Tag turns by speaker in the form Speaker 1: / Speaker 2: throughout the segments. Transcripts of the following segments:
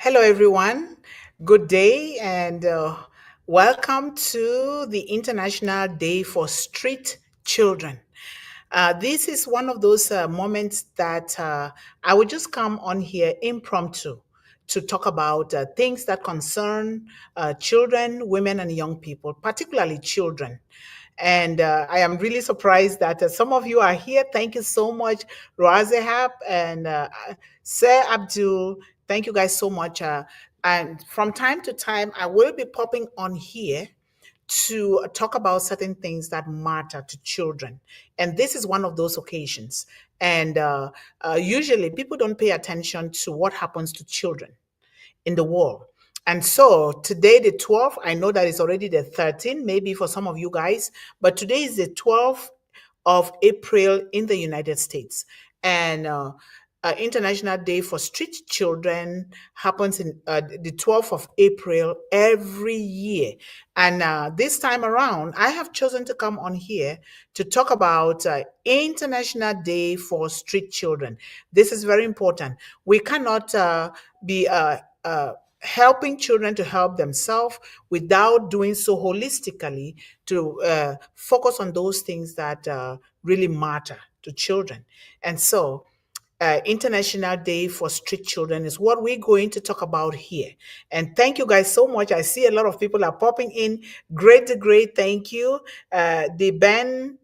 Speaker 1: Hello, everyone. Good day, and welcome to the International Day for Street Children. This is one of those moments that I would just come on here impromptu to talk about things that concern children, women, and young people, particularly children. And I am really surprised that some of you are here. Thank you so much, Razehab and Sir Abdul. Thank you guys so much. And from time to time, I will be popping on here to talk about certain things that matter to children. And this is one of those occasions. And usually people don't pay attention to what happens to children in the world. And so today, the 12th, I know that it's already the 13th, maybe for some of you guys, but today is the 12th of April in the United States. And International Day for Street Children happens in the 12th of April every year. And this time around, I have chosen to come on here to talk about International Day for Street Children. This is very important. We cannot be helping children to help themselves without doing so holistically to focus on those things that really matter to children. And so, International Day for Street Children is what we're going to talk about here. And thank you guys so much. I see a lot of people are popping in. Great. Thank you. The Ben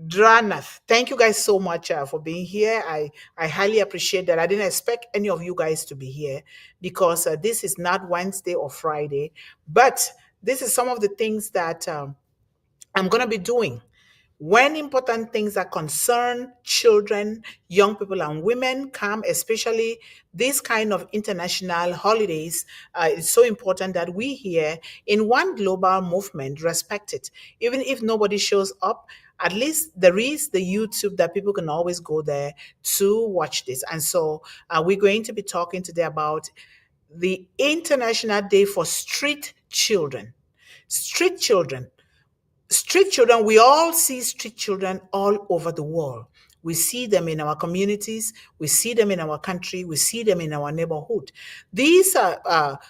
Speaker 1: Dranath. Thank you guys so much for being here. I highly appreciate that. I didn't expect any of you guys to be here because this is not Wednesday or Friday, but this is some of the things that I'm going to be doing when important things that concern children, young people, and women come, especially these kind of international holidays. It's so important that we here in one global movement respect it. Even if nobody shows up, at least there is the YouTube that people can always go there to watch this. And so we're going to be talking today about the International Day for Street Children. Street children. Street children, we all see street children all over the world. We see them in our communities, we see them in our country, we see them in our neighborhood. These are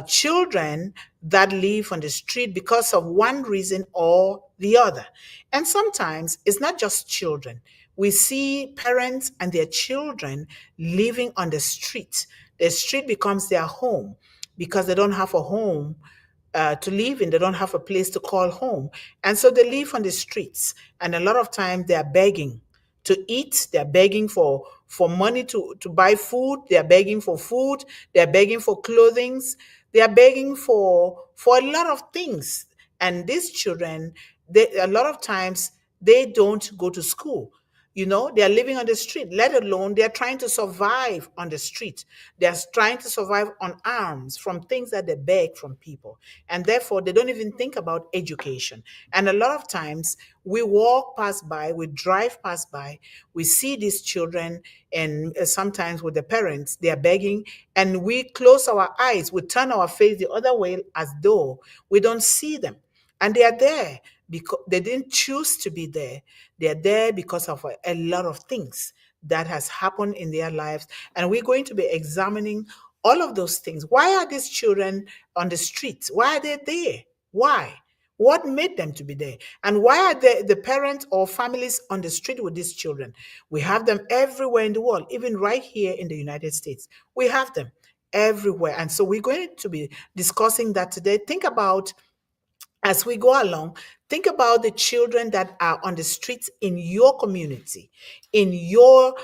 Speaker 1: children that live on the street because of one reason or the other. And sometimes it's not just children. We see parents and their children living on the street. The street becomes their home because they don't have a home to live in. They don't have a place to call home. And so they live on the streets. And a lot of time they are begging to eat. They're begging for money to buy food. They're begging for food. They're begging for clothing. They are begging for a lot of things. And these children, a lot of times they don't go to school. They are living on the street, let alone they're trying to survive on the street. They're trying to survive on arms from things that they beg from people. And therefore, they don't even think about education. And a lot of times, we walk past by, we drive past by, we see these children, and sometimes with the parents, they are begging, and we close our eyes, we turn our face the other way as though we don't see them. And they are there because they didn't choose to be there. They're there because of a lot of things that has happened in their lives. And we're going to be examining all of those things. Why are these children on the streets? Why are they there? Why? What made them to be there? And why are the parents or families on the street with these children? We have them everywhere in the world, even right here in the United States. We have them everywhere. And so we're going to be discussing that today. Think about as we go along, think about the children that are on the streets in your community, in your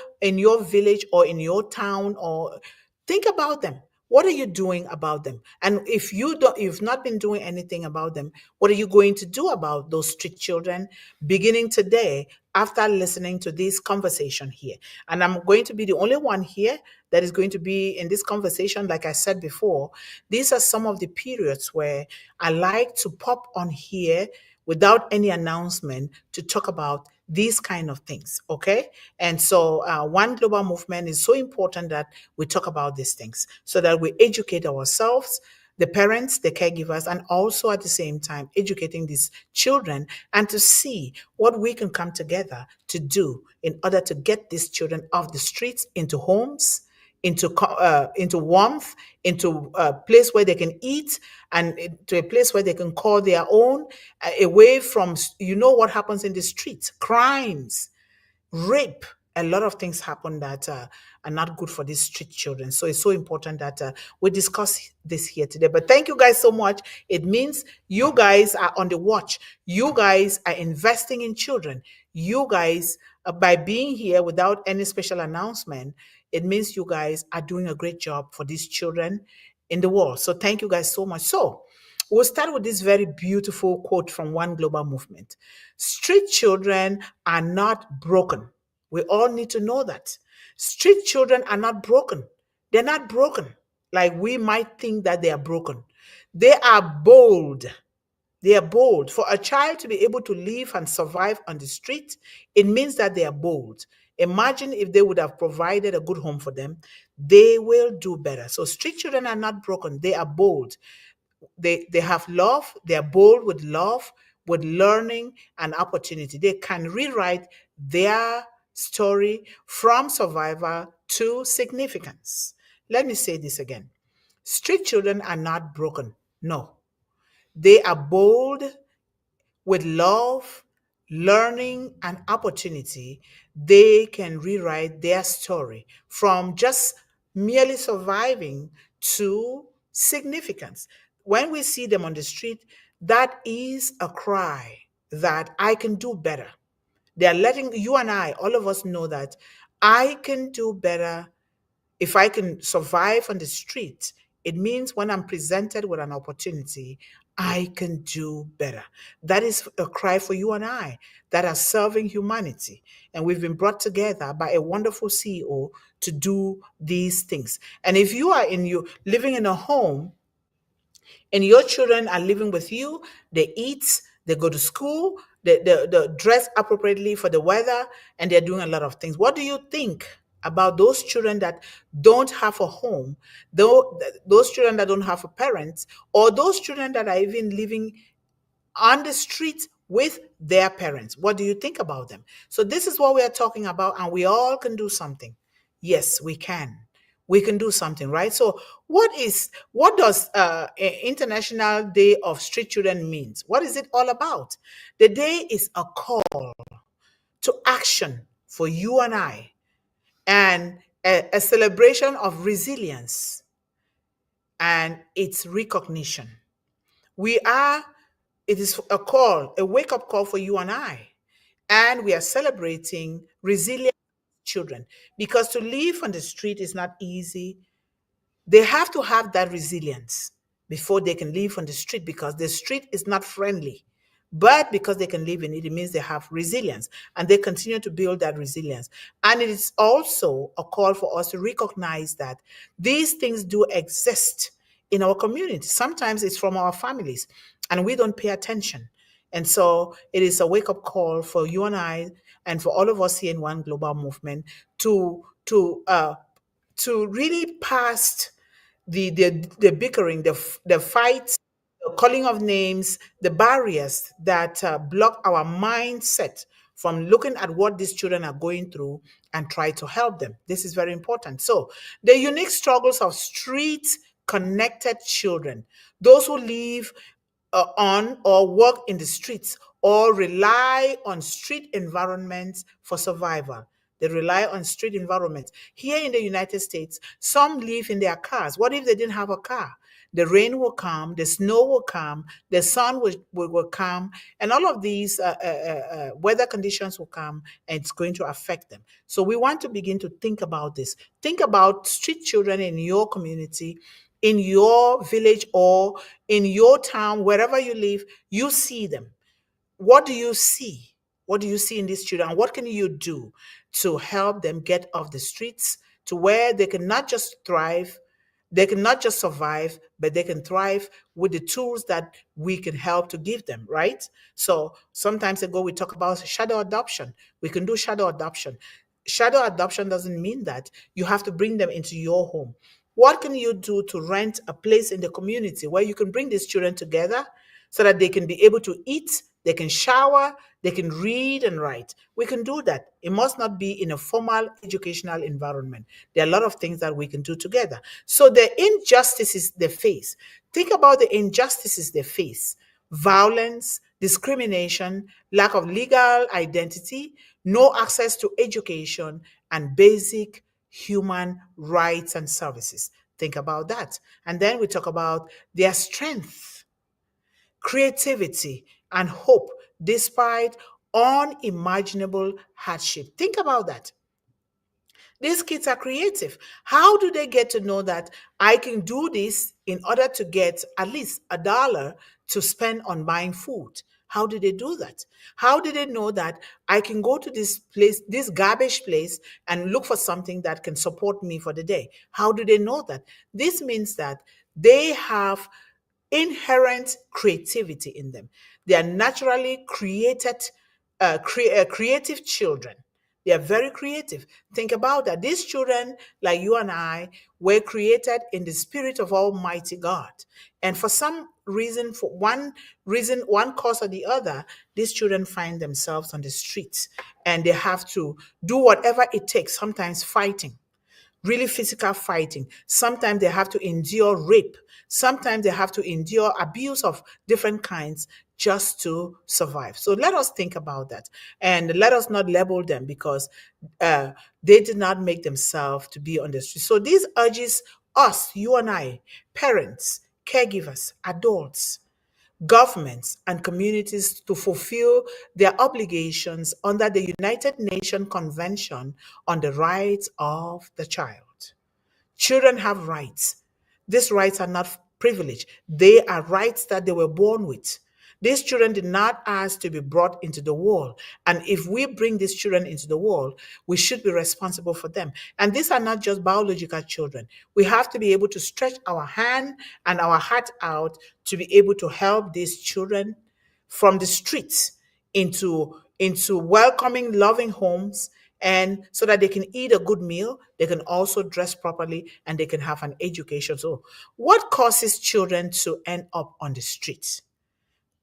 Speaker 1: village or in your town, or think about them. What are you doing about them? And if you've not been doing anything about them, what are you going to do about those street children beginning today after listening to this conversation here? And I'm going to be the only one here that is going to be in this conversation. Like I said before, these are some of the periods where I like to pop on here without any announcement to talk about these kind of things. Okay. And so one global movement is so important that we talk about these things so that we educate ourselves, the parents, the caregivers, and also at the same time educating these children and to see what we can come together to do in order to get these children off the streets into homes, into warmth, into a place where they can eat, and to a place where they can call their own, away from, what happens in the streets, crimes, rape. A lot of things happen that are not good for these street children. So it's so important that we discuss this here today. But thank you guys so much. It means you guys are on the watch. You guys are investing in children. You guys, by being here without any special announcement, it means you guys are doing a great job for these children in the world. So thank you guys so much. So we'll start with this very beautiful quote from One Global Movement. Street children are not broken. We all need to know that. Street children are not broken. They're not broken like we might think that they are broken. They are bold. They are bold. For a child to be able to live and survive on the street, it means that they are bold. Imagine if they would have provided a good home for them, they will do better. So street children are not broken. They are bold. They have love. They are bold with love, with learning and opportunity. They can rewrite their story from survival to significance. Let me say this again. Street children are not broken. No. They are bold with love, learning, and opportunity. They can rewrite their story from just merely surviving to significance. When we see them on the street, that is a cry that I can do better. They are letting you and I, all of us, know that I can do better. If I can survive on the street, it means when I'm presented with an opportunity, I can do better. That is a cry for you and I that are serving humanity. And we've been brought together by a wonderful CEO to do these things. And if you are living in a home and your children are living with you, they eat, they go to school, they dress appropriately for the weather, and they're doing a lot of things. What do you think about those children that don't have a home, those children that don't have a parent, or those children that are even living on the street with their parents? What do you think about them? So this is what we are talking about, and we all can do something. Yes, we can. We can do something, right? So what does International Day of Street Children means? What is it all about? The day is a call to action for you and I, and a celebration of resilience and its recognition. We are, it is a call, a wake up call for you and I. And we are celebrating resilient children, because to live on the street is not easy. They have to have that resilience before they can live on the street, because the street is not friendly. But because they can live in it, it means they have resilience, and they continue to build that resilience. And it is also a call for us to recognize that these things do exist in our community. Sometimes it's from our families and we don't pay attention. And so it is a wake up call for you and I, and for all of us here in One Global Movement, to really past the bickering, the fights, the calling of names, the barriers that block our mindset from looking at what these children are going through and try to help them. This is very important. So, the unique struggles of street connected children, those who live on or work in the streets or rely on street environments for survival. They rely on street environments. Here in the United States, some live in their cars. What if they didn't have a car? The rain will come, the snow will come, the sun will come, and all of these weather conditions will come, and it's going to affect them. So we want to begin to think about this. Think about street children in your community, in your village, or in your town, wherever you live. You see them. What do you see? What do you see in these children? What can you do to help them get off the streets to where they can not just thrive, they can not just survive, but they can thrive with the tools that we can help to give them, right? So sometimes ago we talk about shadow adoption. We can do shadow adoption. Shadow adoption doesn't mean that you have to bring them into your home. What can you do to rent a place in the community where you can bring these children together so that they can be able to eat they can shower, they can read and write. We can do that. It must not be in a formal educational environment. There are a lot of things that we can do together. So the injustices they face, think about the injustices they face: violence, discrimination, lack of legal identity, no access to education, and basic human rights and services. Think about that. And then we talk about their strength, creativity, and hope despite unimaginable hardship. Think about that. These kids are creative. How do they get to know that I can do this in order to get at least $1 to spend on buying food? How do they do that? How do they know that I can go to this place, this garbage place, and look for something that can support me for the day? How do they know that? This means that they have inherent creativity in them. They are naturally creative children. They are very creative. Think about that. These children, like you and I, were created in the spirit of Almighty God. And for some reason, one cause or the other, these children find themselves on the streets and they have to do whatever it takes, sometimes fighting, really physical fighting. Sometimes they have to endure rape. Sometimes they have to endure abuse of different kinds just to survive. So let us think about that and let us not label them because uh, they did not make themselves to be on the street. So this urges us, you and I, parents, caregivers, adults, governments, and communities to fulfill their obligations under the United Nations Convention on the Rights of the Child. Children have rights. These rights are not privilege. They are rights that they were born with. These children did not ask to be brought into the world. And if we bring these children into the world, we should be responsible for them. And these are not just biological children. We have to be able to stretch our hand and our heart out to be able to help these children from the streets into welcoming, loving homes, and so that they can eat a good meal, they can also dress properly, and they can have an education. So what causes children to end up on the streets?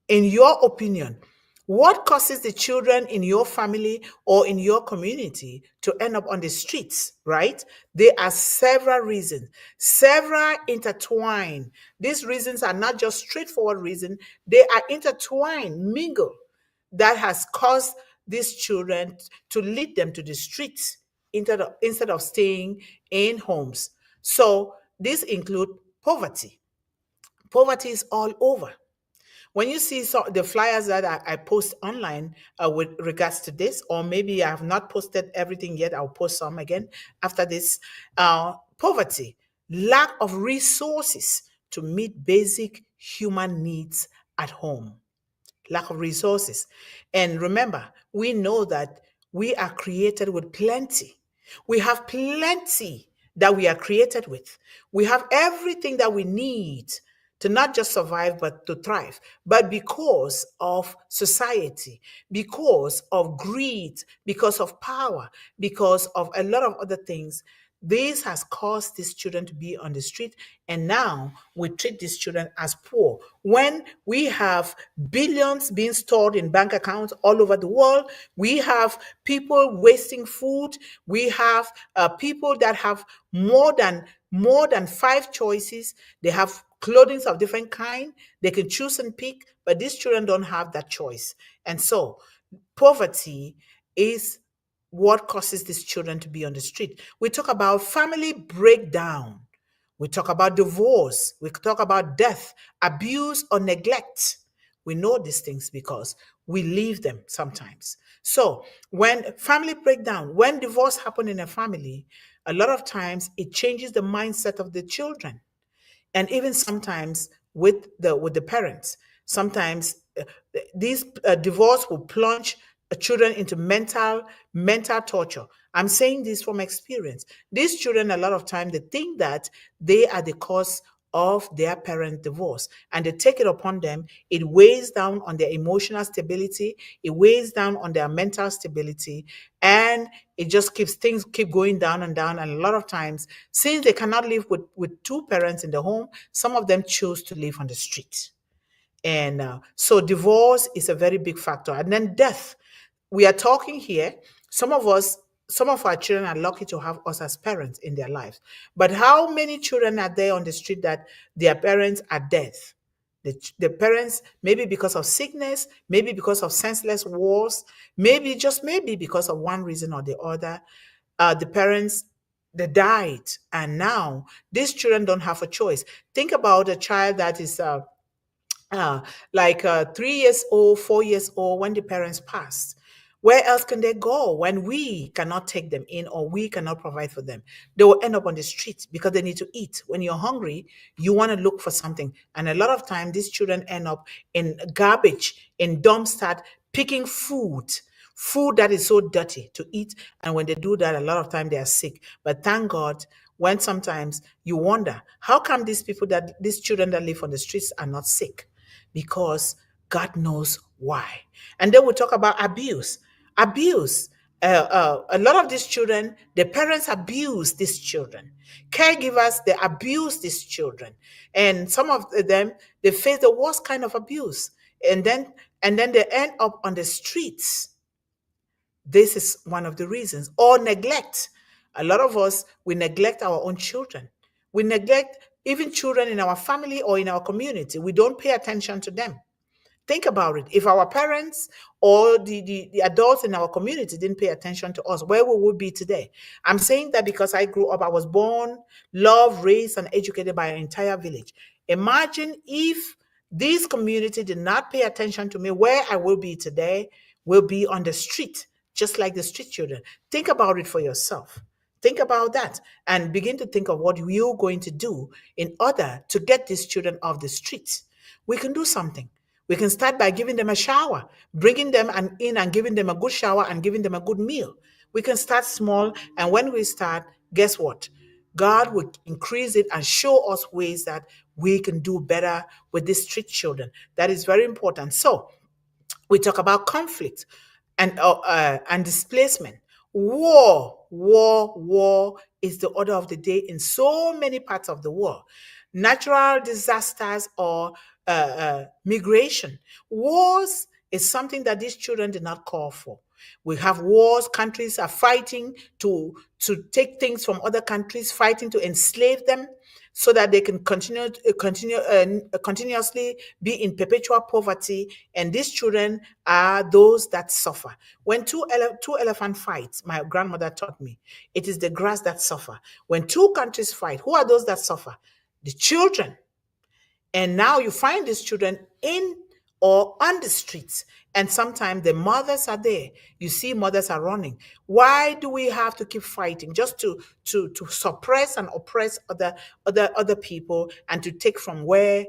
Speaker 1: In your opinion, what causes the children in your family or in your community to end up on the streets, right? There are several reasons, several intertwined. These reasons are not just straightforward reasons, they are intertwined, mingled, that has caused these children to lead them to the streets instead of staying in homes. So these include poverty. Poverty is all over. When you see the flyers that I post online with regards to this, or maybe I have not posted everything yet, I'll post some again after this. Poverty, lack of resources to meet basic human needs at home, lack of resources. And remember, we know that we are created with plenty. We have plenty that we are created with. We have everything that we need to not just survive, but to thrive. But because of society, because of greed, because of power, because of a lot of other things, this has caused these children to be on the street, and now we treat these children as poor. When we have billions being stored in bank accounts all over the world, we have people wasting food. We have people that have more than five choices. They have clothing of different kind. They can choose and pick, but these children don't have that choice, and so poverty is what causes these children to be on the street. We talk about family breakdown. We talk about divorce. We talk about death, abuse, or neglect. We know these things because we leave them sometimes. So when family breakdown, when divorce happen in a family, a lot of times it changes the mindset of the children, and even sometimes with the parents. Sometimes these divorce will plunge children into mental torture. I'm saying this from experience. These children, a lot of time, they think that they are the cause of their parent divorce, and they take it upon them. It weighs down on their emotional stability, it weighs down on their mental stability, and it just keeps things keep going down and down. And a lot of times, since they cannot live with two parents in the home, some of them choose to live on the street. And so divorce is a very big factor. And then death. We are talking here, some of us, some of our children are lucky to have us as parents in their lives. But how many children are there on the street that their parents are dead? The parents, maybe because of sickness, maybe because of senseless wars, maybe just maybe because of one reason or the other, the parents they died, and now these children don't have a choice. Think about a child that is uh, like 3 years old, 4 years old, when the parents pass. Where else can they go when we cannot take them in or we cannot provide for them? They will end up on the street because they need to eat. When you're hungry, you want to look for something. And a lot of time, these children end up in garbage, in dumpster, picking food that is so dirty to eat. And when they do that, a lot of time they are sick. But thank God, when sometimes you wonder, how come these children that live on the streets are not sick? Because God knows why. And then we talk about abuse. Abuse. A lot of these children, the parents abuse these children. Caregivers, they abuse these children. And some of them, they face the worst kind of abuse. And then they end up on the streets. This is one of the reasons. Or neglect. A lot of us, we neglect our own children. We neglect even children in our family or in our community. We don't pay attention to them. Think about it. If our parents or the adults in our community didn't pay attention to us, where would we be today? I'm saying that because I grew up, I was born, loved, raised, and educated by an entire village. Imagine if this community did not pay attention to me, where I will be today will be on the street, just like the street children. Think about it for yourself. Think about that and begin to think of what you're going to do in order to get these children off the streets. We can do something. We can start by giving them a shower, bringing them in and giving them a good shower and giving them a good meal. We can start small, and when we start, guess what? God will increase it and show us ways that we can do better with these street children. That is very important. So, we talk about conflict and displacement. War is the order of the day in so many parts of the world. Natural disasters or migration. Wars is something that these children did not call for. We have wars. Countries are fighting to take things from other countries, fighting to enslave them, so that they can continuously be in perpetual poverty. And these children are those that suffer. When two elephant fights, my grandmother taught me, it is the grass that suffer. When two countries fight, who are those that suffer? The children. And now you find these children in or on the streets. And sometimes the mothers are there. You see mothers are running. Why do we have to keep fighting? Just to suppress and oppress other people and to take from where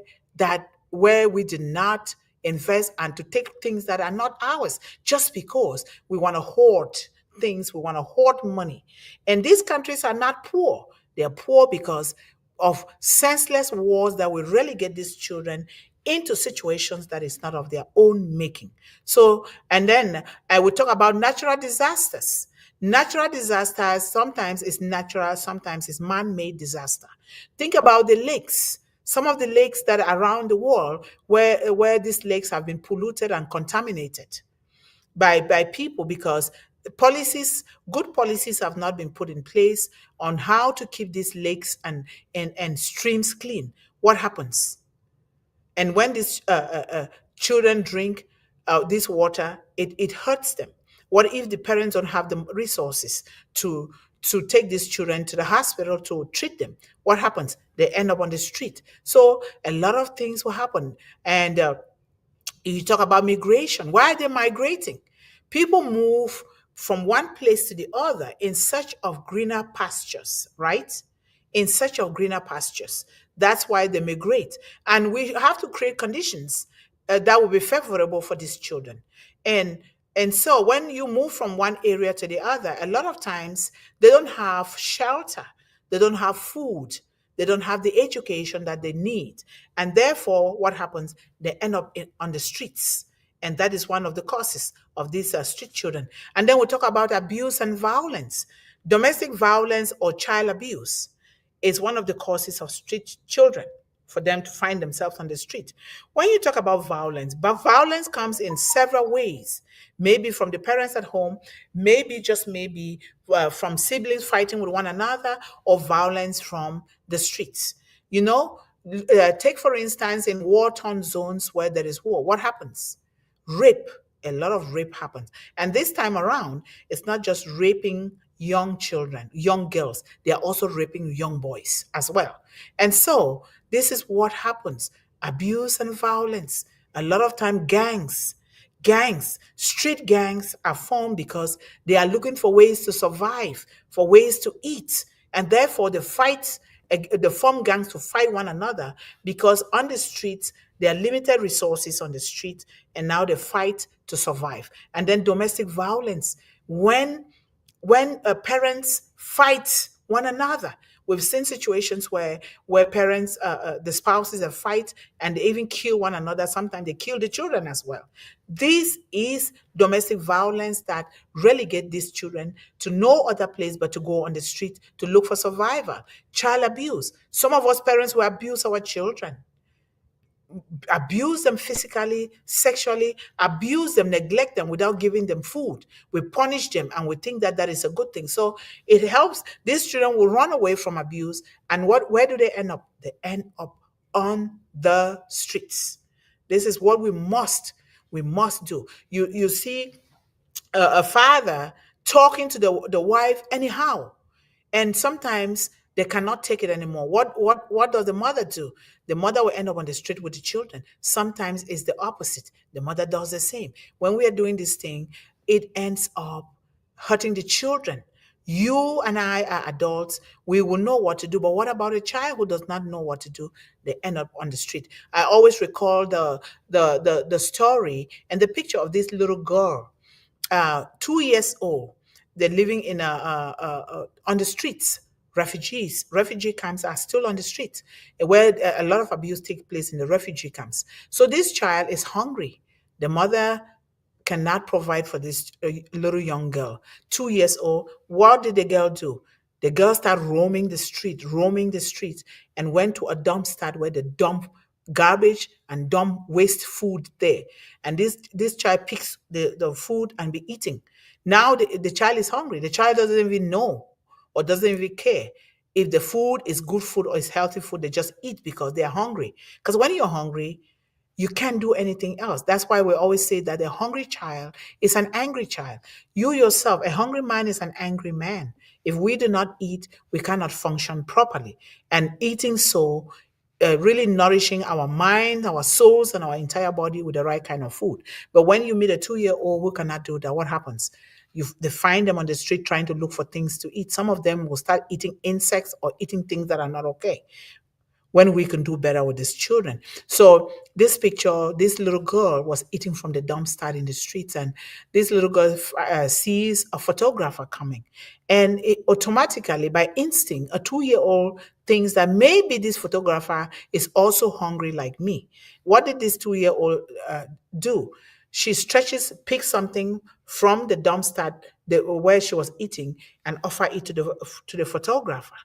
Speaker 1: we did not invest and to take things that are not ours just because we want to hoard things, we want to hoard money. And these countries are not poor. They are poor because of senseless wars that will relegate these children into situations that is not of their own making. So, and then I will talk about natural disasters. Natural disasters sometimes is natural, sometimes is man-made disaster. Think about the lakes. Some of the lakes that are around the world where these lakes have been polluted and contaminated by people because good policies have not been put in place on how to keep these lakes and streams clean. What happens? And when these children drink this water, it hurts them. What if the parents don't have the resources to take these children to the hospital to treat them? What happens? They end up on the street. So a lot of things will happen. And you talk about migration. Why are they migrating? People move from one place to the other in search of greener pastures, right? In search of greener pastures. That's why they migrate. And we have to create conditions that will be favorable for these children. And so when you move from one area to the other, a lot of times they don't have shelter, they don't have food, they don't have the education that they need. And therefore, what happens? They end up on the streets. And that is one of the causes of these street children. And then we talk about abuse and violence. Domestic violence or child abuse is one of the causes of street children. for them to find themselves on the street. When you talk about violence, but violence comes in several ways. Maybe from the parents at home, maybe just maybe from siblings fighting with one another, or violence from the streets. You know, take for instance in war-torn zones where there is war, what happens? Rape. A lot of rape happens, and this time around it's not just raping young children, young girls, they are also raping young boys as well. And so this is what happens: abuse and violence. A lot of time street gangs are formed because they are looking for ways to survive, for ways to eat, and therefore they form gangs to fight one another, because on the streets there are limited resources on the street, and now they fight to survive. And then domestic violence, when parents fight one another. We've seen situations where parents, the spouses, fight and they even kill one another. Sometimes they kill the children as well. This is domestic violence that relegate these children to no other place but to go on the street to look for survival. Child abuse. Some of us parents will abuse our children, abuse them physically, sexually, abuse them, neglect them without giving them food. We punish them and we think that that is a good thing. So it helps. These children will run away from abuse. And where do they end up? They end up on the streets. This is what we must do. You see a father talking to the wife anyhow, and sometimes they cannot take it anymore. What does the mother do? The mother will end up on the street with the children. Sometimes it's the opposite. The mother does the same. When we are doing this thing, it ends up hurting the children. You and I are adults. We will know what to do. But what about a child who does not know what to do? They end up on the street. I always recall the story and the picture of this little girl, 2 years old. They're living in on the streets. Refugee camps are still on the streets, where a lot of abuse takes place in the refugee camps. So this child is hungry. The mother cannot provide for this little young girl, 2 years old. What did the girl do? The girl started roaming the street, and went to a dumpster where they dump garbage and dump waste food there. And this child picks the food and be eating. Now the child is hungry. The child doesn't even know or doesn't even care if the food is good food or is healthy food. They just eat because they are hungry. Because when you're hungry, you can't do anything else. That's why we always say that a hungry child is an angry child. You yourself, a hungry man is an angry man. If we do not eat, we cannot function properly. And eating so, really nourishing our mind, our souls, and our entire body with the right kind of food. But when you meet a 2 year old who cannot do that, what happens? They find them on the street trying to look for things to eat. Some of them will start eating insects or eating things that are not okay, when we can do better with these children. So this picture, this little girl was eating from the dumpster in the streets, and this little girl sees a photographer coming, and automatically, by instinct, a 2 year old thinks that maybe this photographer is also hungry like me. What did this 2 year old do? She picks something from the dumpster where she was eating, and offer it to the photographer.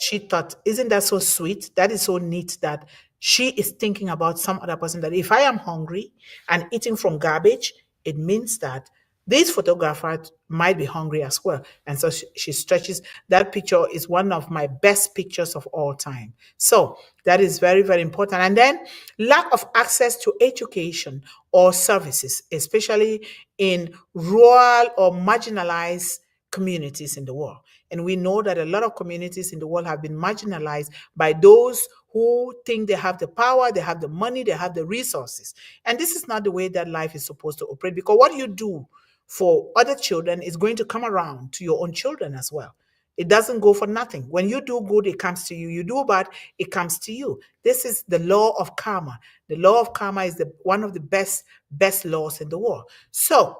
Speaker 1: She thought, isn't that so sweet? That is so neat that she is thinking about some other person. That if I am hungry and eating from garbage, it means that this photographer might be hungry as well. And so she stretches. That picture is one of my best pictures of all time. So that is very, very important. And then lack of access to education or services, especially in rural or marginalized communities in the world. And we know that a lot of communities in the world have been marginalized by those who think they have the power, they have the money, they have the resources. And this is not the way that life is supposed to operate, because what you do for other children is going to come around to your own children as well. It doesn't go for nothing. When you do good, it comes to you. You do bad, it comes to you. This is the law of karma. The law of karma is one of the best laws in the world. So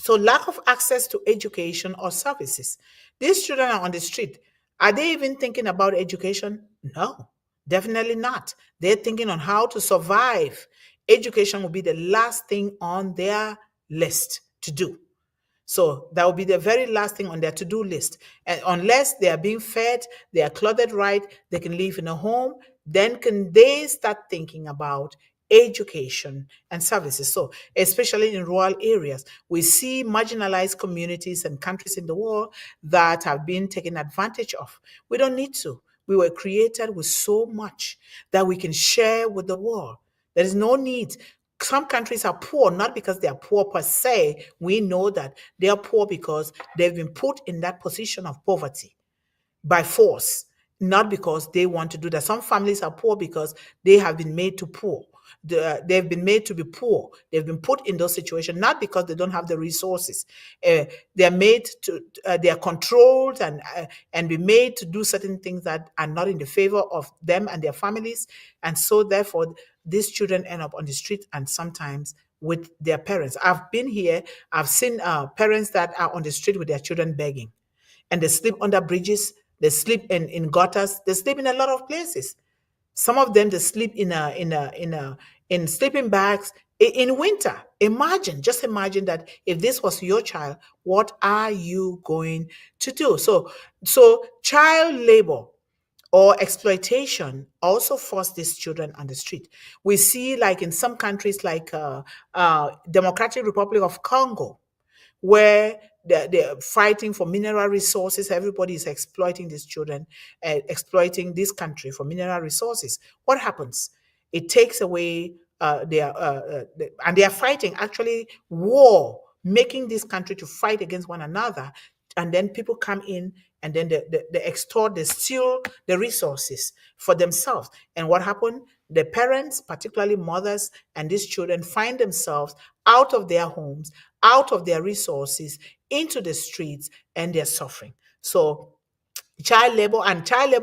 Speaker 1: lack of access to education or services. These children are on the street. Are they even thinking about education? No, definitely not. They're thinking on how to survive. Education will be the last thing on their list to do. So that will be the very last thing on their to-do list. And unless they are being fed, they are clothed right, they can live in a home, then can they start thinking about education and services. So, especially in rural areas, we see marginalized communities and countries in the world that have been taken advantage of. We don't need to. We were created with so much that we can share with the world. There is no need. Some countries are poor not because they are poor per se. We know that they are poor because they've been put in that position of poverty by force, not because they want to do that. Some families are poor because they have been made to poor. They've been made to be poor. They've been put in those situations not because they don't have the resources. They are made to. They are controlled and be made to do certain things that are not in the favor of them and their families, and so therefore these children end up on the street and sometimes with their parents. I've been here. I've seen parents that are on the street with their children begging, and they sleep under bridges, they sleep in gutters, they sleep in a lot of places. Some of them they sleep in sleeping bags in winter. Just imagine that if this was your child, what are you going to do? So child labor or exploitation also force these children on the street. We see, like in some countries, like Democratic Republic of Congo, where they're fighting for mineral resources. Everybody is exploiting these children, exploiting this country for mineral resources. What happens? It takes away and they are fighting actually war, making this country to fight against one another. And then people come in and then they extort, they steal the resources for themselves. And what happened? The parents, particularly mothers, and these children find themselves out of their homes, out of their resources, into the streets, and they're suffering. So child labor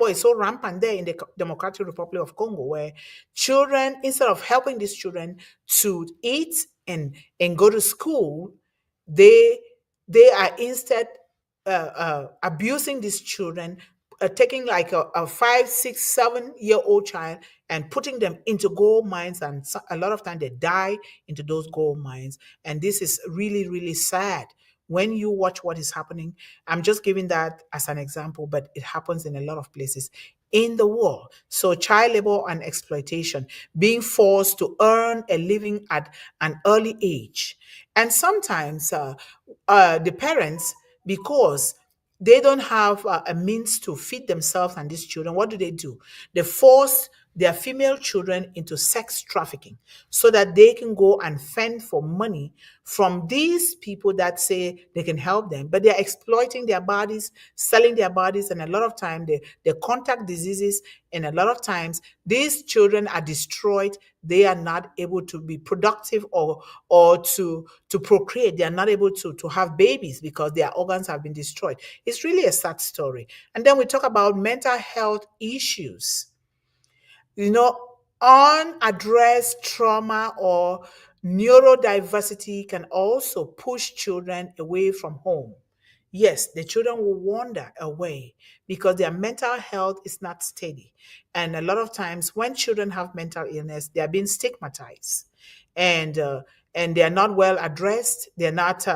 Speaker 1: is so rampant there in the Democratic Republic of Congo, where children, instead of helping these children to eat and go to school, they they are instead abusing these children, taking like a 5, 6, 7 year old child and putting them into gold mines, and a lot of time they die into those gold mines. And this is really, really sad when you watch what is happening. I'm just giving that as an example, but it happens in a lot of places in the world. So child labor and exploitation, being forced to earn a living at an early age. And sometimes the parents, because they don't have a means to feed themselves and these children, what do? They force their female children into sex trafficking so that they can go and fend for money from these people that say they can help them, but they're exploiting their bodies, selling their bodies, and a lot of time they contact diseases, and a lot of times these children are destroyed. They are not able to be productive or to procreate. They are not able to have babies because their organs have been destroyed. It's really a sad story. And then we talk about mental health issues. You know, unaddressed trauma or neurodiversity can also push children away from home. Yes, the children will wander away because their mental health is not steady. And a lot of times, when children have mental illness, they are being stigmatized, and and they are not well addressed. They're not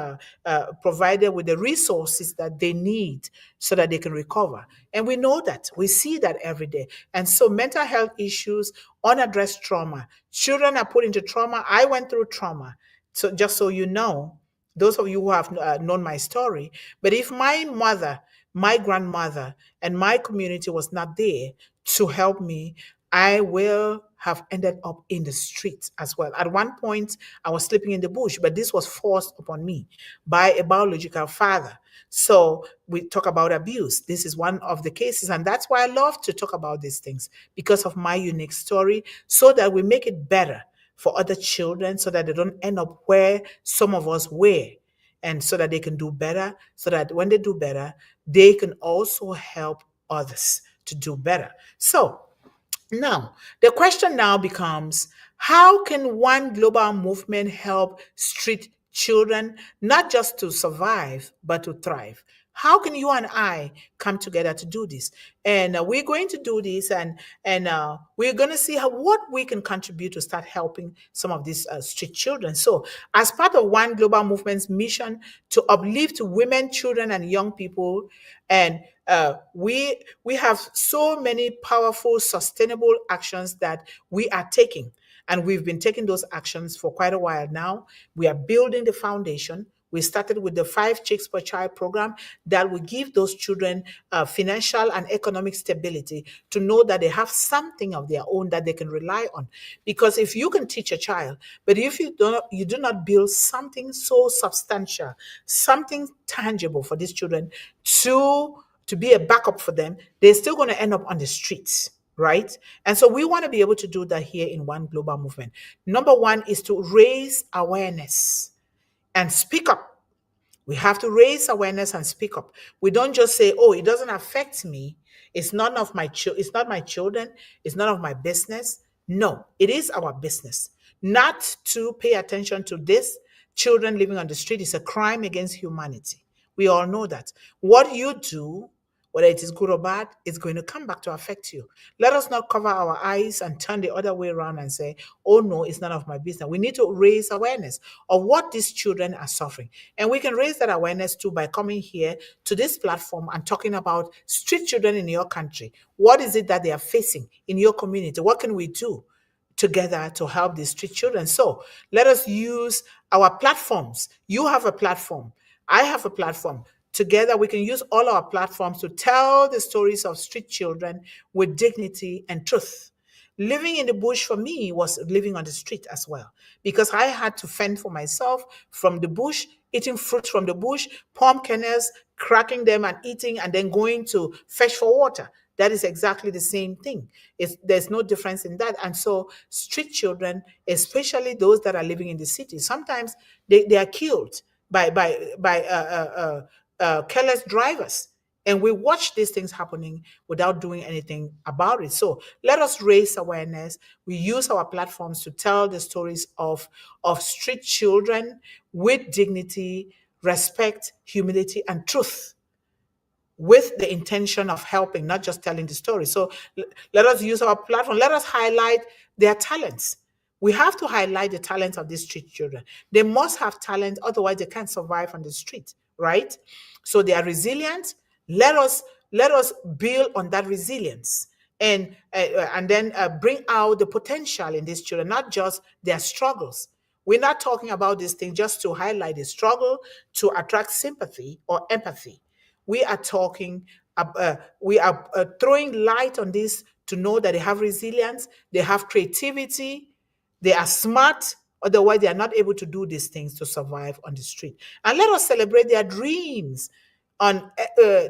Speaker 1: provided with the resources that they need so that they can recover. And we know that. We see that every day. And so mental health issues, unaddressed trauma. Children are put into trauma. I went through trauma. So just so you know, those of you who have known my story, but if my mother, my grandmother, and my community was not there to help me, I will have ended up in the streets as well. At one point, I was sleeping in the bush, but this was forced upon me by a biological father. So we talk about abuse. This is one of the cases, and that's why I love to talk about these things, because of my unique story, so that we make it better for other children, so that they don't end up where some of us were, and so that they can do better, so that when they do better, they can also help others to do better. So now, the question now becomes, how can one global movement help street children not just to survive, but to thrive? How can you and I come together to do this? And we're going to do this, and we're going to see how what we can contribute to start helping some of these street children. So, as part of One Global Movement's mission to uplift women, children, and young people, and we have so many powerful, sustainable actions that we are taking. And we've been taking those actions for quite a while now. We are building the foundation. We started with the 5 Chicks per Child program that will give those children financial and economic stability to know that they have something of their own that they can rely on. Because if you can teach a child, but if you do not build something so substantial, something tangible for these children to be a backup for them, they're still going to end up on the streets, right? And so we want to be able to do that here in One Global Movement. Number one is to raise awareness and speak up. We have to raise awareness and speak up. We don't just say, "Oh, it doesn't affect me. It's not my children. It's none of my business." No, it is our business. Not to pay attention to this children living on the street is a crime against humanity. We all know that. What you do, whether it is good or bad, it's going to come back to affect you. Let us not cover our eyes and turn the other way around and say, "Oh no, it's none of my business." We need to raise awareness of what these children are suffering. And we can raise that awareness too by coming here to this platform and talking about street children in your country. What is it that they are facing in your community? What can we do together to help these street children? So let us use our platforms. You have a platform. I have a platform. Together, we can use all our platforms to tell the stories of street children with dignity and truth. Living in the bush for me was living on the street as well, because I had to fend for myself from the bush, eating fruit from the bush, palm kernels, cracking them and eating, and then going to fetch for water. That is exactly the same thing. There's no difference in that. And so, street children, especially those that are living in the city, sometimes they are killed by careless drivers. And we watch these things happening without doing anything about it. So let us raise awareness. We use our platforms to tell the stories of street children with dignity, respect, humility, and truth, with the intention of helping, not just telling the story. So let us use our platform. Let us highlight their talents. We have to highlight the talents of these street children. They must have talent, otherwise they can't survive on the street, right? So they are resilient. Let us let us build on that resilience, and then bring out the potential in these children, not just their struggles. We're not talking about this thing just to highlight the struggle to attract sympathy or empathy. We are talking, we are throwing light on this to know that they have resilience, they have creativity, they are smart. Otherwise, they are not able to do these things to survive on the street. And let us celebrate their dreams on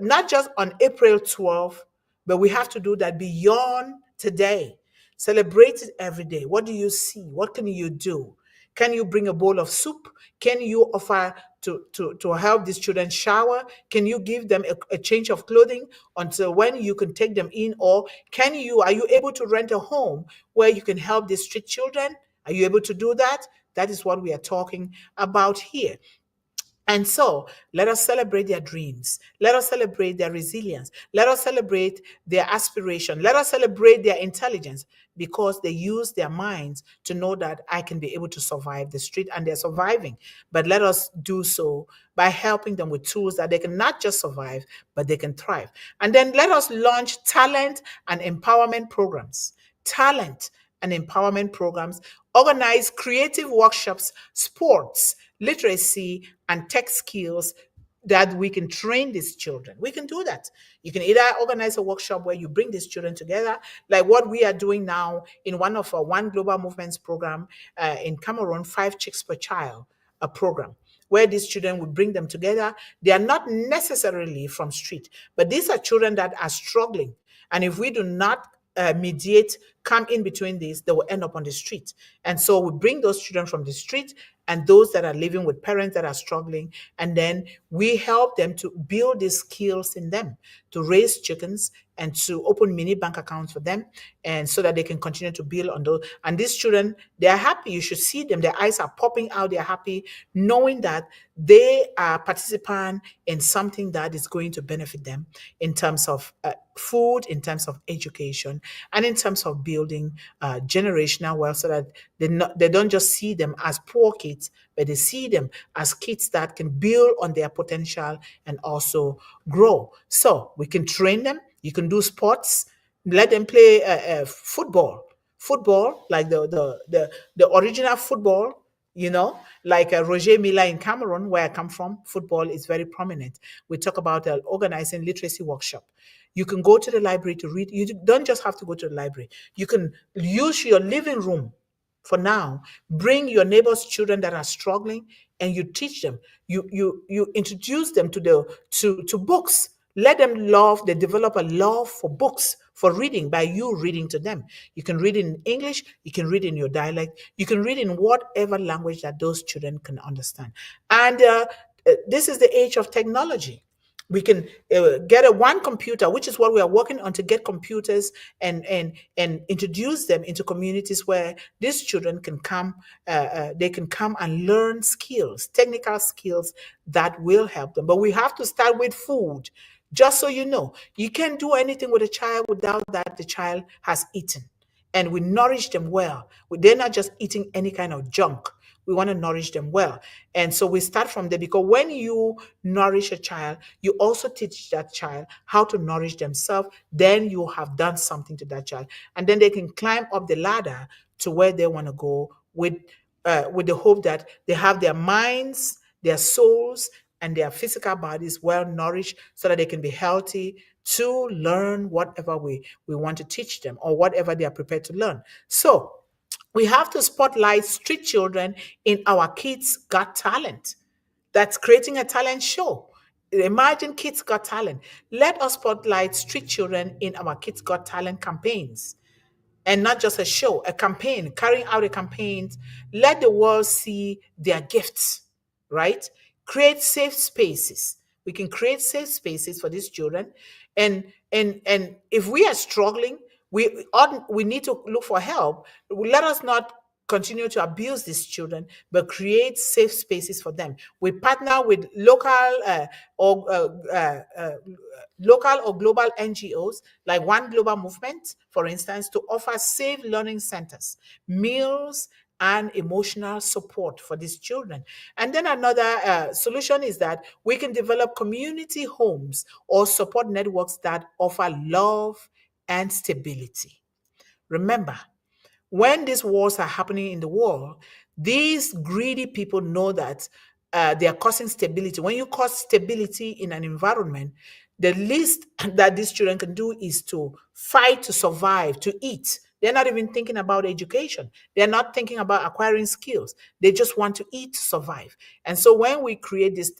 Speaker 1: not just on April 12th, but we have to do that beyond today. Celebrate it every day. What do you see? What can you do? Can you bring a bowl of soup? Can you offer to help these children shower? Can you give them a change of clothing until when you can take them in? Or are you able to rent a home where you can help these street children? Are you able to do that? That is what we are talking about here. And so let us celebrate their dreams. Let us celebrate their resilience. Let us celebrate their aspiration. Let us celebrate their intelligence, because they use their minds to know that I can be able to survive the street, and they're surviving. But let us do so by helping them with tools that they can not just survive, but they can thrive. And then let us launch talent and empowerment programs. Talent and empowerment programs, organize creative workshops, sports, literacy, and tech skills that we can train these children. We can do that. You can either organize a workshop where you bring these children together, like what we are doing now in one of our One Global Movements program in Cameroon, 5 Chicks per Child, a program where these children will bring them together. They are not necessarily from street, but these are children that are struggling. And if we do not mediate, come in between these, they will end up on the street. And so we bring those children from the street and those that are living with parents that are struggling, and then we help them to build these skills in them to raise chickens, and to open mini bank accounts for them, and so that they can continue to build on those. And these children, they are happy. You should see them. Their eyes are popping out. They are happy, knowing that they are participant in something that is going to benefit them in terms of food, in terms of education, and in terms of building generational wealth, so that they don't just see them as poor kids, but they see them as kids that can build on their potential and also grow. So we can train them. You can do sports. Let them play football, like the original football, like Roger Mila in Cameroon, where I come from. Football is very prominent. We talk about organizing literacy workshop. You can go to the library to read. You don't just have to go to the library. You can use your living room for now. Bring your neighbors' children that are struggling, and you teach them. You introduce them to books. Let them love. They develop a love for books, for reading, by you reading to them. You can read in English. You can read in your dialect. You can read in whatever language that those children can understand. And this is the age of technology. We can get a one computer, which is what we are working on, to get computers and introduce them into communities where these children can come. They can come and learn skills, technical skills that will help them. But we have to start with food. Just so you know, you can't do anything with a child without that the child has eaten, and we nourish them well. They're not just eating any kind of junk. We want to nourish them well. And so we start from there, because when you nourish a child, you also teach that child how to nourish themselves. Then you have done something to that child. And then they can climb up the ladder to where they want to go, with the hope that they have their minds, their souls, and their physical bodies well nourished, so that they can be healthy to learn whatever we want to teach them, or whatever they are prepared to learn. So we have to spotlight street children in our Kids Got Talent. That's creating a talent show. Imagine Kids Got Talent. Let us spotlight street children in our Kids Got Talent campaigns, and not just a show, a campaign, carrying out a campaign. Let the world see their gifts, right? Create safe spaces. We can create safe spaces for these children. And if we are struggling, we need to look for help. Let us not continue to abuse these children, but create safe spaces for them. We partner with or local or global NGOs, like One Global Movement, for instance, to offer safe learning centers, meals, and emotional support for these children. And then another solution is that we can develop community homes or support networks that offer love and stability. Remember, when these wars are happening in the world, these greedy people know that they are causing stability. When you cause stability in an environment, the least that these children can do is to fight to survive, to eat. They're not even thinking about education. They're not thinking about acquiring skills. They just want to eat to survive. And so when we create this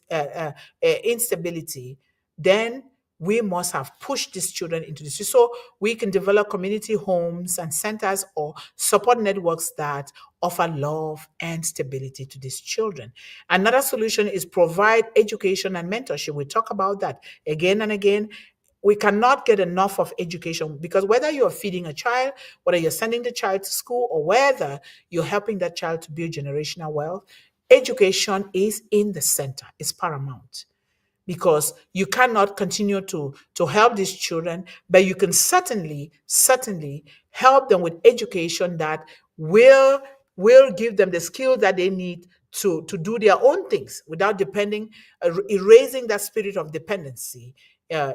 Speaker 1: instability, then we must have pushed these children into this. So we can develop community homes and centers or support networks that offer love and stability to these children. Another solution is provide education and mentorship. We talk about that again and again. We cannot get enough of education, because whether you're feeding a child, whether you're sending the child to school, or whether you're helping that child to build generational wealth, education is in the center, it's paramount, because you cannot continue to help these children, but you can certainly help them with education that will give them the skills that they need to do their own things without depending, erasing that spirit of dependency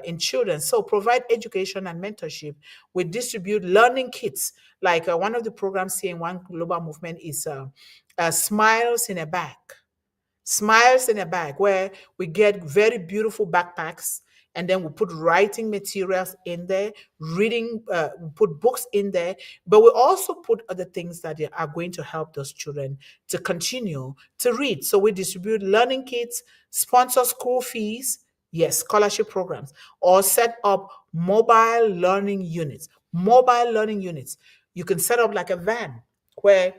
Speaker 1: in children. So provide education and mentorship. We distribute learning kits, like one of the programs here in One Global Movement is Smiles in a Bag. Smiles in a Bag, where we get very beautiful backpacks, and then we put writing materials in there, reading, we put books in there, but we also put other things that are going to help those children to continue to read. So we distribute learning kits, sponsor school fees, yes, scholarship programs, or set up mobile learning units. Mobile learning units. You can set up like a van where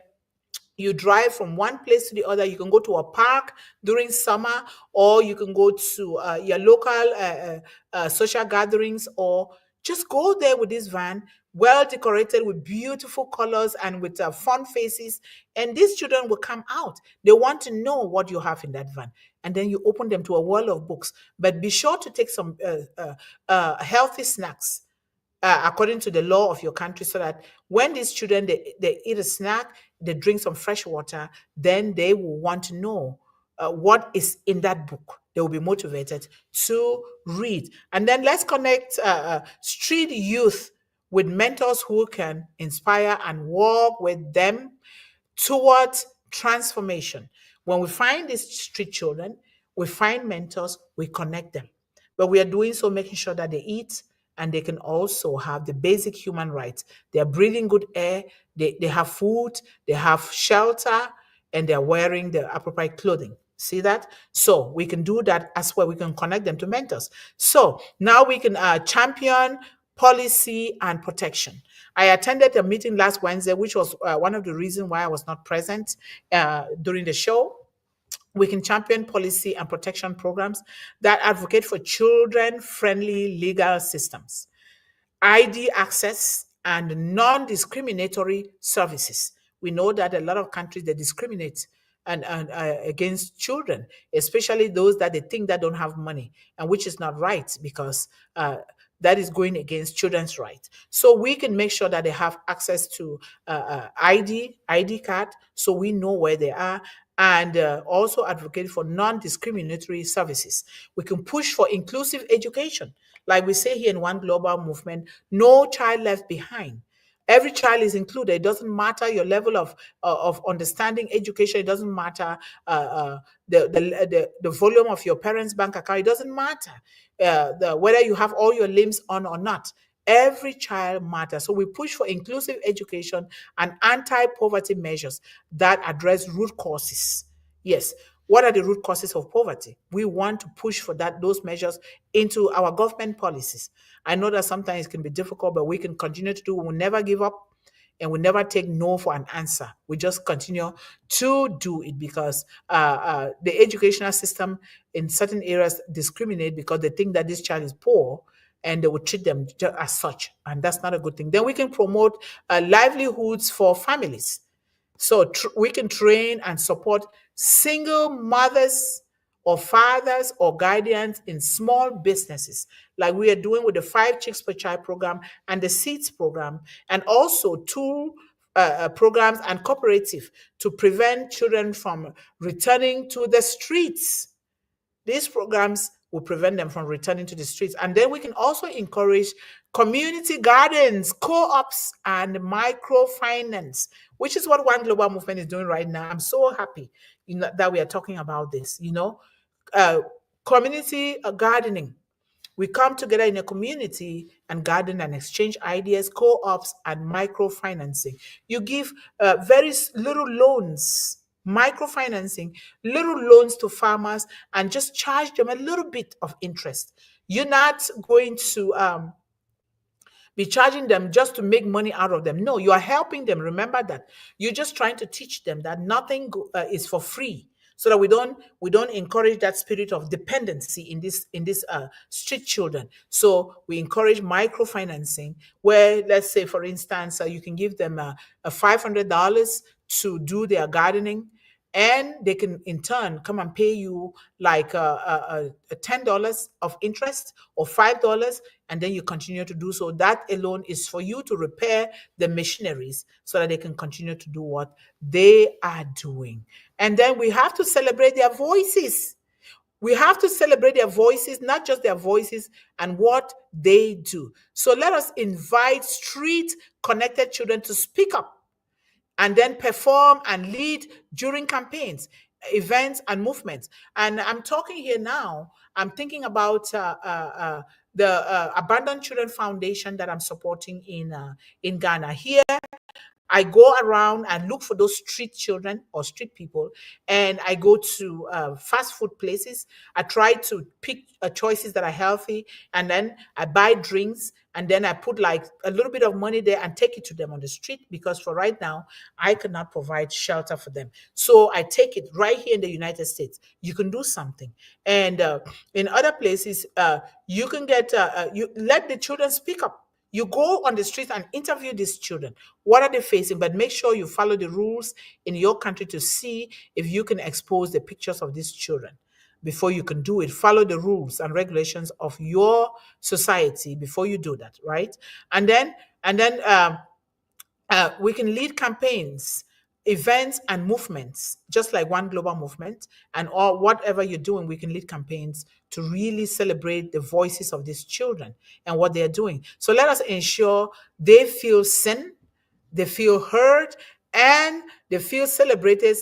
Speaker 1: you drive from one place to the other. You can go to a park during summer, or you can go to your local social gatherings, or Just go there with this van, well decorated with beautiful colors and with fun faces, and these children will come out. They want to know what you have in that van, and then you open them to a world of books. But be sure to take some healthy snacks according to the law of your country, so that when these children they eat a snack, they drink some fresh water, then they will want to know what is in that book. They will be motivated to read. And then let's connect street youth with mentors who can inspire and walk with them towards transformation. When we find these street children, we find mentors, we connect them. But we are doing so making sure that they eat and they can also have the basic human rights. They are breathing good air, they have food, they have shelter, and they're wearing the appropriate clothing. See that? So we can do that as well. We can connect them to mentors. So now we can champion policy and protection. I attended a meeting last Wednesday, which was one of the reasons why I was not present during the show. We can champion policy and protection programs that advocate for children friendly legal systems, ID access, and non-discriminatory services. We know that a lot of countries they discriminate and against children, especially those that they think that don't have money, and which is not right, because that is going against children's rights. So we can make sure that they have access to ID card, so we know where they are, and also advocate for non-discriminatory services. We can push for inclusive education, like we say here in One Global Movement, no child left behind. Every child is included. It doesn't matter your level of understanding education. It doesn't matter the volume of your parents' bank account. It doesn't matter whether you have all your limbs on or not. Every child matters. So we push for inclusive education and anti-poverty measures that address root causes. Yes. What are the root causes of poverty? We want to push for those measures into our government policies. I know that sometimes it can be difficult, but we can continue to do. We'll never give up, and we never take no for an answer. We just continue to do it, because the educational system in certain areas discriminate because they think that this child is poor, and they will treat them as such, and that's not a good thing. Then we can promote livelihoods for families. So we can train and support single mothers or fathers or guardians in small businesses, like we are doing with the Five Chicks per Child program and the Seeds program, and also two programs and cooperative to prevent children from returning to the streets. These programs will prevent them from returning to the streets. And then we can also encourage community gardens, co-ops, and microfinance, which is what One Global Movement is doing right now. I'm so happy that we are talking about this, uh, community gardening. We come together in a community and garden and exchange ideas, co-ops, and microfinancing. You give very little loans, microfinancing, little loans to farmers, and just charge them a little bit of interest. You're not going to be charging them just to make money out of them. No, you are helping them. Remember that. You're just trying to teach them that nothing is for free, so that we don't encourage that spirit of dependency in this street children. So we encourage microfinancing, where, let's say, for instance, you can give them a $500 to do their gardening, and they can in turn come and pay you like $10 of interest or $5, and then you continue to do so. That alone is for you to repair the machineries, so that they can continue to do what they are doing. And then we have to celebrate their voices. We have to celebrate their voices, not just their voices, and what they do. So let us invite street connected children to speak up, and then perform and lead during campaigns, events, and movements. And I'm talking here now, I'm thinking about the Abandoned Children Foundation that I'm supporting in Ghana. Here, I go around and look for those street children or street people, and I go to fast food places. I try to pick choices that are healthy, and then I buy drinks, and then I put like a little bit of money there and take it to them on the street, because for right now I cannot provide shelter for them. So I take it right here in the United States. You can do something, and in other places, you can get you let the children speak up. You go on the street and interview these children. What are they facing? But make sure you follow the rules in your country to see if you can expose the pictures of these children before you can do it. Follow the rules and regulations of your society before you do that, right? And then we can lead campaigns, events, and movements, just like One Global Movement, and or whatever you're doing. We can lead campaigns to really celebrate the voices of these children and what they are doing. So let us ensure they feel seen, they feel heard, and they feel celebrated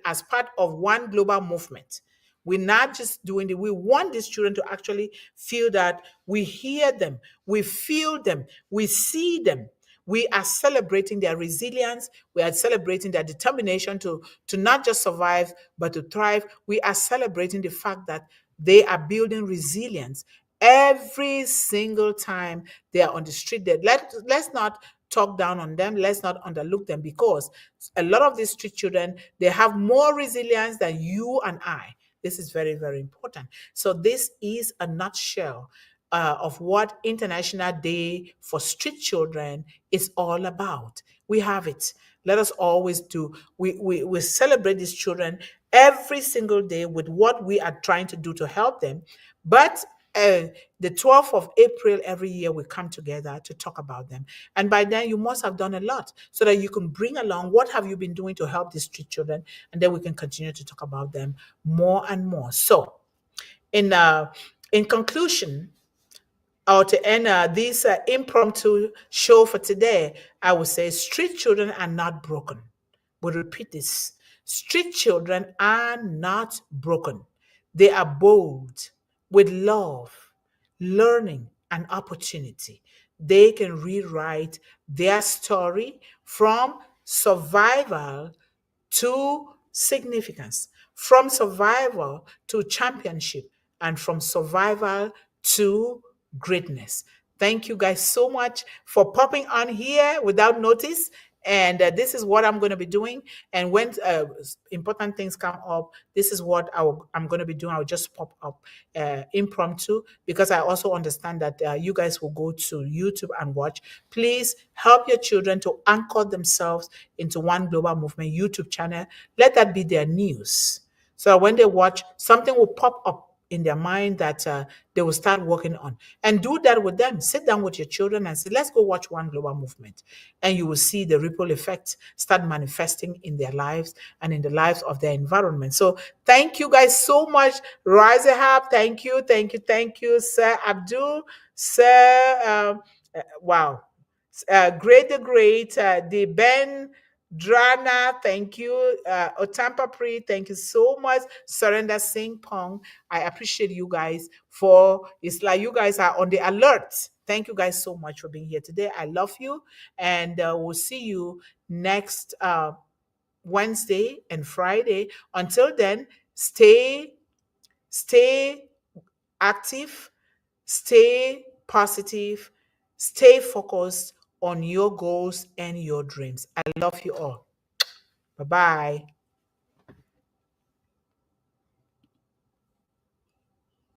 Speaker 1: as part of one global movement. We're not just doing it. We want these children to actually feel that we hear them, we feel them, we see them. We are celebrating their resilience. We are celebrating their determination to not just survive, but to thrive. We are celebrating the fact that they are building resilience every single time they are on the street. Let's not talk down on them. Let's not underlook them, because a lot of these street children, they have more resilience than you and I. This is very, very important. So this is a nutshell of what International Day for Street Children is all about. We have it. Let us always do. We celebrate these children every single day with what we are trying to do to help them. But the 12th of April every year, we come together to talk about them. And by then, you must have done a lot so that you can bring along what have you been doing to help these street children, and then we can continue to talk about them more and more. So, in in conclusion, or to end this impromptu show for today, I would say street children are not broken. We repeat this: street children are not broken. They are bold with love, learning, and opportunity. They can rewrite their story from survival to significance, from survival to championship, and from survival to greatness. Thank you guys so much for popping on here without notice. And this is what I'm going to be doing. And when important things come up, this is what I'm going to be doing. I'll just pop up impromptu, because I also understand that you guys will go to YouTube and watch. Please help your children to anchor themselves into One Global Movement YouTube channel. Let that be their news. So when they watch, something will pop up in their mind that they will start working on. And do that with them. Sit down with your children and say, let's go watch One Global Movement. And you will see the ripple effect start manifesting in their lives and in the lives of their environment. So thank you guys so much. Rise up. Thank you. Thank you. Thank you, Sir Abdul. Sir, wow. Great the Great, the Ben Drana, thank you. Otampa Pri, thank you so much. Surrender Singh Pong, I appreciate you guys for, it's like you guys are on the alert. Thank you guys so much for being here today. I love you. And we'll see you next Wednesday and Friday. Until then, stay active, stay positive, stay focused on your goals and your dreams. I love you all. Bye bye.